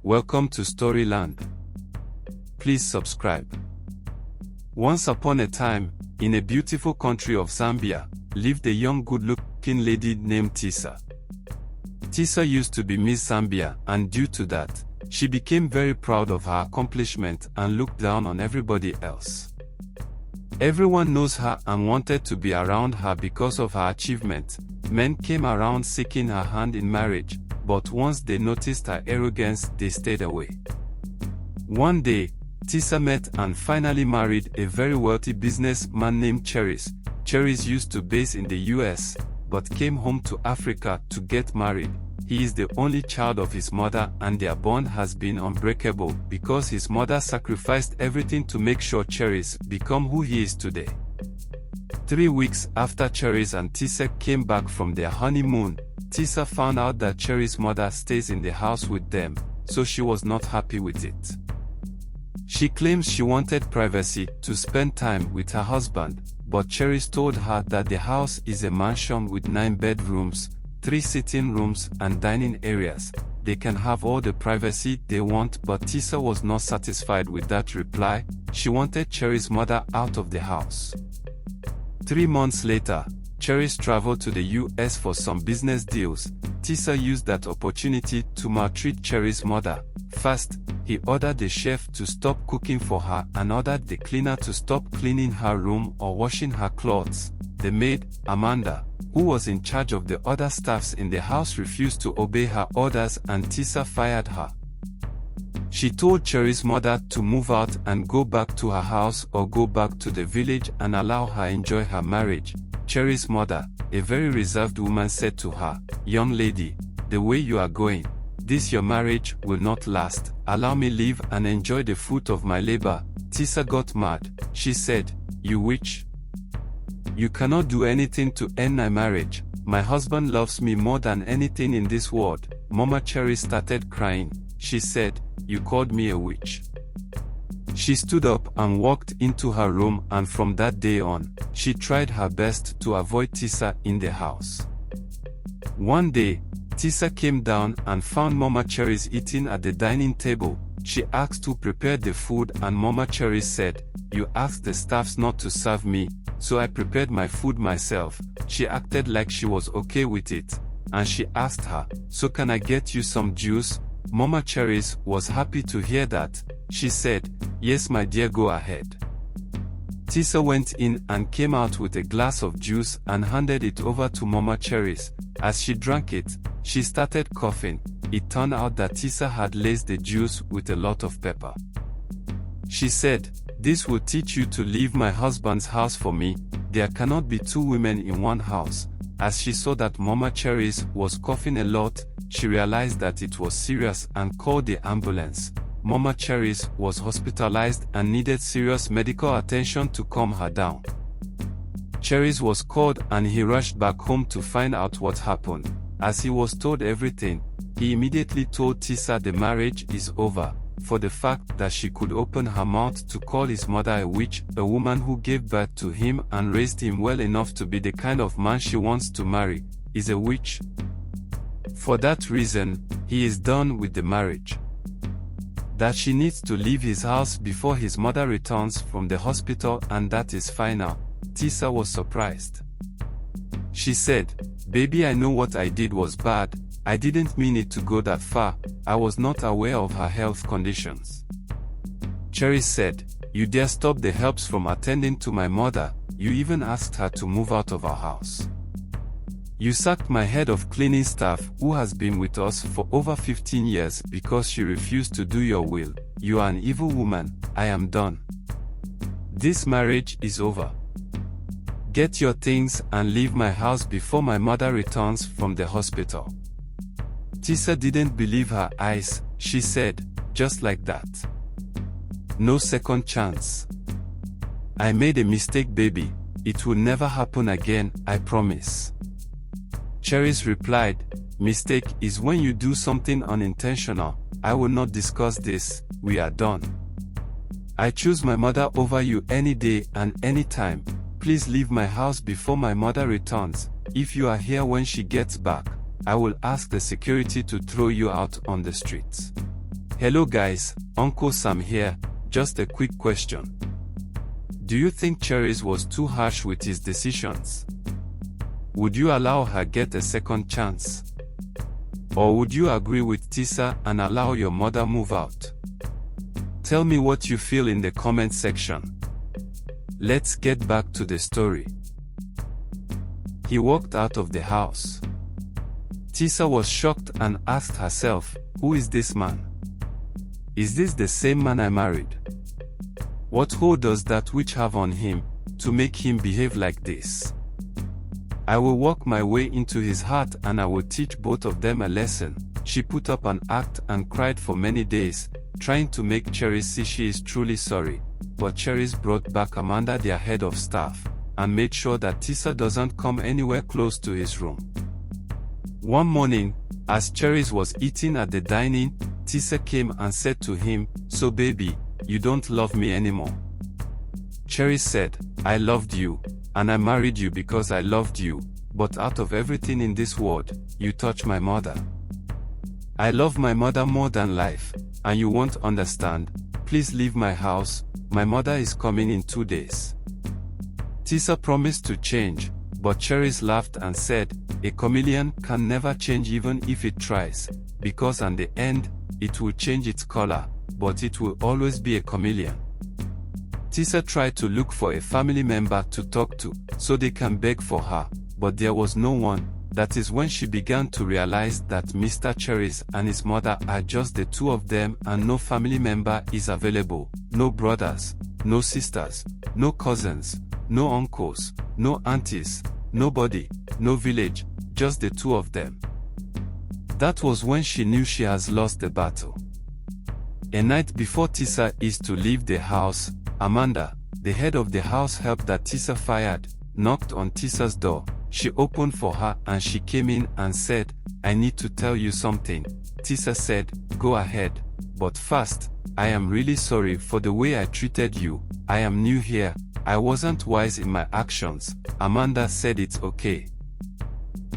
Welcome to Storyland. Please subscribe. Once upon a time, in a beautiful country of Zambia, lived a young good-looking lady named Tisa. Tisa used to be Miss Zambia, and due to that, she became very proud of her accomplishment and looked down on everybody else. Everyone knows her and wanted to be around her because of her achievement. Men came around seeking her hand in marriage, but once they noticed her arrogance, they stayed away. One day, Tisa met and finally married a very wealthy businessman named Cherries. Cherries used to base in the US, but came home to Africa to get married. He is the only child of his mother, and their bond has been unbreakable because his mother sacrificed everything to make sure Cherries become who he is today. 3 weeks after Cherries and Tisa came back from their honeymoon, Tisa found out that Cherries' mother stays in the house with them, so she was not happy with it. She claims she wanted privacy to spend time with her husband, but Cherries told her that the house is a mansion with 9 bedrooms, 3 sitting rooms and dining areas. They can have all the privacy they want, but Tisa was not satisfied with that reply. She wanted Cherries' mother out of the house. 3 months later, Cherries traveled to the US for some business deals. Tisa used that opportunity to maltreat Cherries' mother. First, he ordered the chef to stop cooking for her and ordered the cleaner to stop cleaning her room or washing her clothes. The maid, Amanda, who was in charge of the other staffs in the house, refused to obey her orders and Tisa fired her. She told Cherries' mother to move out and go back to her house or go back to the village and allow her enjoy her marriage. Cherries' mother, a very reserved woman, said to her, "Young lady, the way you are going, your marriage will not last. Allow me live and enjoy the fruit of my labor." Tisa got mad. She said, "You witch! You cannot do anything to end my marriage. My husband loves me more than anything in this world." Mama Cherry started crying. She said, "You called me a witch." She stood up and walked into her room, and from that day on, she tried her best to avoid Tisa in the house. One day, Tisa came down and found Mama Cherries eating at the dining table. She asked who prepared the food, and Mama Cherries said, "You asked the staffs not to serve me, so I prepared my food myself." She acted like she was okay with it, and she asked her, "So can I get you some juice?" Mama Cherries was happy to hear that. She said, "Yes my dear, go ahead." Tisa went in and came out with a glass of juice and handed it over to Mama Cherries. As she drank it, she started coughing. It turned out that Tisa had laced the juice with a lot of pepper. She said, "This will teach you to leave my husband's house for me. There cannot be 2 women in one house." As she saw that Mama Cherries was coughing a lot, she realized that it was serious and called the ambulance. Mama Cherries was hospitalized and needed serious medical attention to calm her down. Cherries was called and he rushed back home to find out what happened. As he was told everything, he immediately told Tisa the marriage is over, for the fact that she could open her mouth to call his mother a witch, a woman who gave birth to him and raised him well enough to be the kind of man she wants to marry, is a witch. For that reason, he is done with the marriage. That she needs to leave his house before his mother returns from the hospital, and that is final. Tisa was surprised. She said, "Baby, I know what I did was bad. I didn't mean it to go that far. I was not aware of her health conditions." Cherry said, "You dare stop the helps from attending to my mother. You even asked her to move out of our house. You sacked my head of cleaning staff who has been with us for over 15 years because she refused to do your will. You are an evil woman. I am done. This marriage is over. Get your things and leave my house before my mother returns from the hospital." Tisa didn't believe her eyes. She said, "Just like that? No second chance? I made a mistake, baby. It will never happen again, I promise." Cherries replied, "Mistake is when you do something unintentional. I will not discuss this. We are done. I choose my mother over you any day and any time. Please leave my house before my mother returns. If you are here when she gets back, I will ask the security to throw you out on the streets." Hello guys, Uncle Sam here. Just a quick question. Do you think Cherries was too harsh with his decisions? Would you allow her get a second chance? Or would you agree with Tisa and allow your mother move out? Tell me what you feel in the comment section. Let's get back to the story. He walked out of the house. Tisa was shocked and asked herself, who is this man? Is this the same man I married? What hold does that witch have on him, to make him behave like this? I will walk my way into his heart and I will teach both of them a lesson. She put up an act and cried for many days, trying to make Cherries see she is truly sorry. But Cherries brought back Amanda, their head of staff, and made sure that Tisa doesn't come anywhere close to his room. One morning, as Cherries was eating at the dining, Tisa came and said to him, "So baby, you don't love me anymore?" Cherries said, "I loved you, and I married you because I loved you, but out of everything in this world, you touch my mother. I love my mother more than life, and you won't understand. Please leave my house, my mother is coming in 2 days." Tisa promised to change, but Cherries laughed and said, "A chameleon can never change even if it tries, because in the end, it will change its color, but it will always be a chameleon." Tisa tried to look for a family member to talk to, so they can beg for her, but there was no one. That is when she began to realize that Mr. Cherries and his mother are just the two of them and no family member is available, no brothers, no sisters, no cousins, no uncles, no aunties, nobody, no village, just the two of them. That was when she knew she has lost the battle. A night before Tisa is to leave the house, Amanda, the head of the house help that Tisa fired, knocked on Tisa's door. She opened for her and she came in and said, "I need to tell you something." Tisa said, "Go ahead, but first, I am really sorry for the way I treated you. I am new here, I wasn't wise in my actions." Amanda said, "It's okay."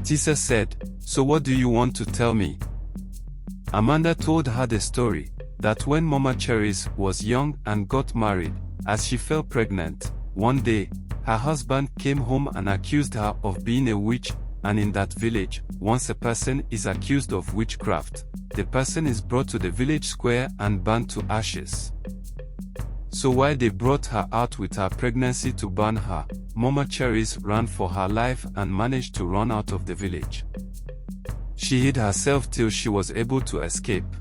Tisa said, "So what do you want to tell me?" Amanda told her the story, that when Mama Cherries was young and got married, as she fell pregnant, one day, her husband came home and accused her of being a witch, and in that village, once a person is accused of witchcraft, the person is brought to the village square and burned to ashes. So while they brought her out with her pregnancy to burn her, Mama Cherries ran for her life and managed to run out of the village. She hid herself till she was able to escape.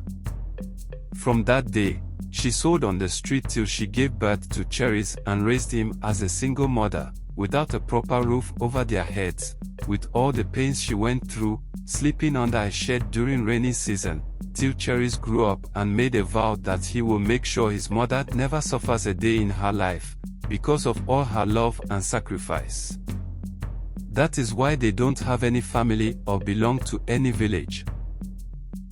From that day, she sold on the street till she gave birth to Cherries and raised him as a single mother, without a proper roof over their heads, with all the pains she went through, sleeping under a shed during rainy season, till Cherries grew up and made a vow that he will make sure his mother never suffers a day in her life, because of all her love and sacrifice. That is why they don't have any family or belong to any village.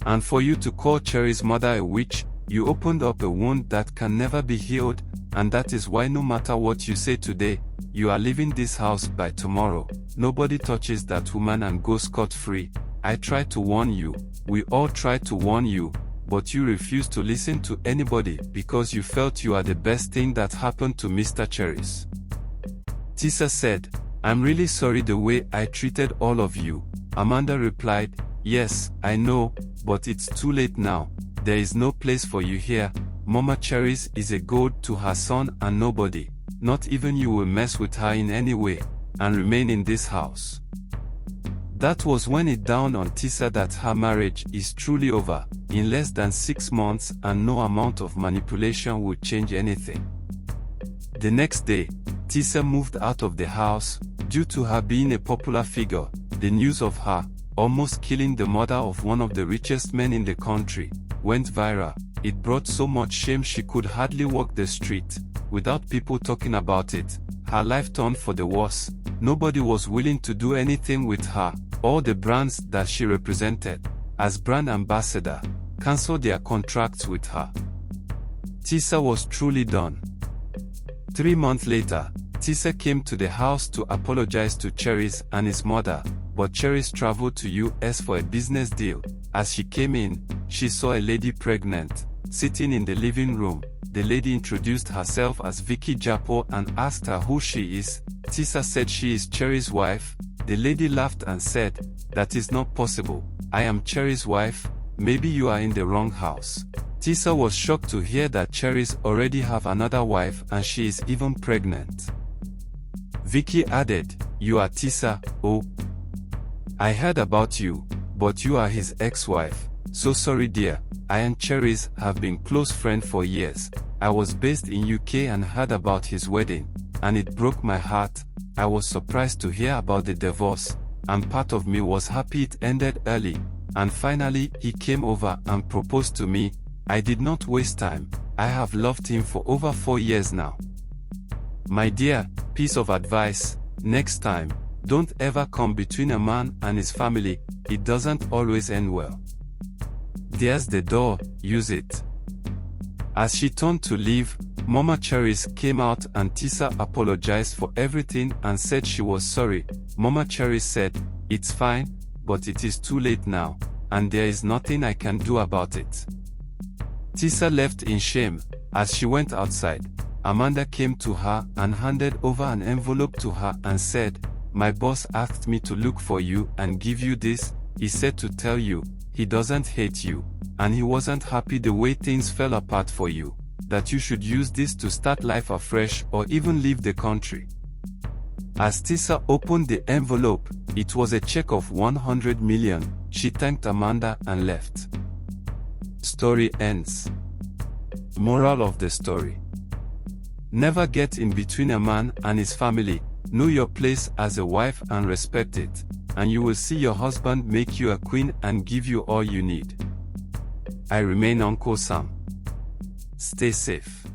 And for you to call Cherries' mother a witch, you opened up a wound that can never be healed, and that is why no matter what you say today, you are leaving this house by tomorrow. Nobody touches that woman and goes scot-free. I tried to warn you, we all tried to warn you, but you refused to listen to anybody because you felt you are the best thing that happened to Mr. Cherries. Tisa said, "I'm really sorry the way I treated all of you." Amanda replied, "Yes, I know, but it's too late now. There is no place for you here. Mama Cherries is a goad to her son and nobody, not even you, will mess with her in any way, and remain in this house." That was when it dawned on Tisa that her marriage is truly over, in less than 6 months, and no amount of manipulation would change anything. The next day, Tisa moved out of the house, due to her being a popular figure. The news of her almost killing the mother of one of the richest men in the country went viral. It brought so much shame she could hardly walk the street without people talking about it. Her life turned for the worse. Nobody was willing to do anything with her. All the brands that she represented as brand ambassador cancelled their contracts with her. Tisa was truly done. 3 months later, Tisa came to the house to apologize to Cherries and his mother, but Cherries traveled to US for a business deal. As she came in, she saw a lady pregnant, sitting in the living room. The lady introduced herself as Vicky Japo and asked her who she is. Tisa said she is Cherry's wife. The lady laughed and said, "That is not possible. I am Cherry's wife. Maybe you are in the wrong house." Tisa was shocked to hear that Cherries already have another wife and she is even pregnant. Vicky added, "You are Tisa, oh. I heard about you, but you are his ex-wife. So sorry dear. I and Cherries have been close friends for years. I was based in UK and heard about his wedding, and it broke my heart. I was surprised to hear about the divorce, and part of me was happy it ended early, and finally he came over and proposed to me. I did not waste time. I have loved him for over 4 years now. My dear, piece of advice, next time, don't ever come between a man and his family. It doesn't always end well. There's the door, use it." As she turned to leave, Mama Cherries came out and Tisa apologized for everything and said she was sorry. Mama Cherries said, "It's fine, but it is too late now, and there is nothing I can do about it." Tisa left in shame. As she went outside, Amanda came to her and handed over an envelope to her and said, "My boss asked me to look for you and give you this. He said to tell you, he doesn't hate you, and he wasn't happy the way things fell apart for you, that you should use this to start life afresh or even leave the country." As Tisa opened the envelope, it was a check of 100 million. She thanked Amanda and left. Story ends. Moral of the story: never get in between a man and his family. Know your place as a wife and respect it, and you will see your husband make you a queen and give you all you need. I remain Uncle Sam. Stay safe.